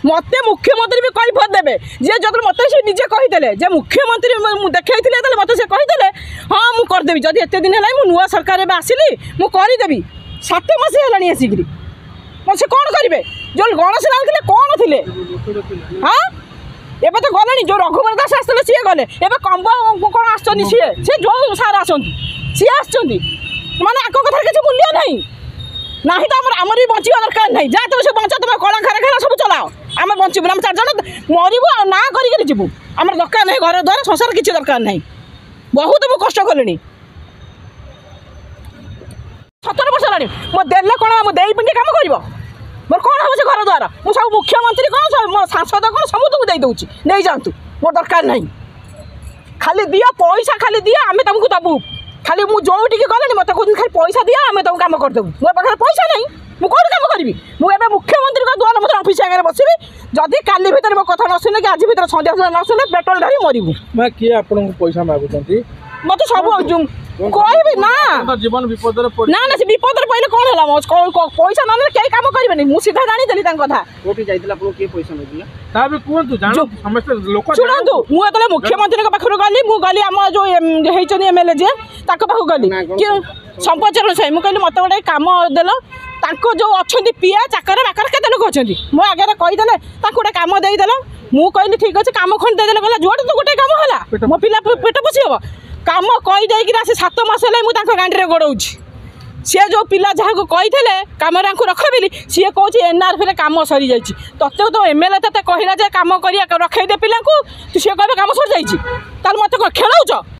मत मुख्यमंत्री भी कैफियत देवे जे जो मत से निजे कहीदे मुख्यमंत्री देखते मत से कहीदे हाँ मुझे करदेवी जब एत दिन है नुआ सरकार आसिली मुझेदेवी 7 मास है आसिक से कौन करेंगे जो गणेश लाल थे कौन थे हाँ एवं तो गले जो रघुवर दास आसते सी गले एवं कम्ब कौन आसुच्च सी जो सार आसती सी आसुच्च माने आग कथार किसी मूल्य ना तो आमर भी बचा दरकार ना जहाँ तुम से बचा तुम कला खाना सब चलाओ आम बचबू आम 4 जन मरबू ना करूँ आम दरकार नहीं घर द्वार संसार किसी दरकार नहीं बहुत मुझे कष्ट कले 17 वर्ष है मो देले कौन मुझे कम कर मोर कौन हम से घर द्वार मुझे सब मुख्यमंत्री कौन सांसद कौन समूह को देदे नहीं जातु मोर दरकार नहीं खाली दिया पैसा खाली दिया आम तुमको दबू खाली मुझे जो गले मत कहते खाली पैसा दिया आम तुम कम करदेबू मो पाखे पैसा नहीं मुझे कौन कम करी मुझे मुख्यमंत्री द्वारा मतलब ऑफिस आगे बसबी जदि काली भितर मो कथा न शुणे कि आज भितर संध्या सुधा न शुणे पेट्रोल धरी मरबू किए आपको पैसा मागुंट मत सब कहबी ना जीवन विपद ना ना से विपद पहले कौन है पैसा ना कई कम करेंगे मुझे सीधा जानी कथा शुणु मुझे मुख्यमंत्री पाखर गली मुझे आम जो होती एमएलए जे पाखक गली संपचरण सही मुझे कहली मत गोटे कम देल जो अच्छा पिया चाकर बाकर केते लोक अच्छा मो आगे कहीदे गोटे कम देदेल मुझे कहली ठीक अच्छे कम खंड देदेल गला जुआड़ तो गोटे कम है मो पिला पेट पोषी हम कम कहीदे से 7 मास है मुझे गांडी गोड़ाऊँ सी जो पिला जहाँ को कही कम रख बोली सी कौन एनआरपी कम सरी जाइए तत्व तो एमएलए ते कहला जे कम कर रखे पिला तू सी कह कम सरी जाइए मत खेलाऊच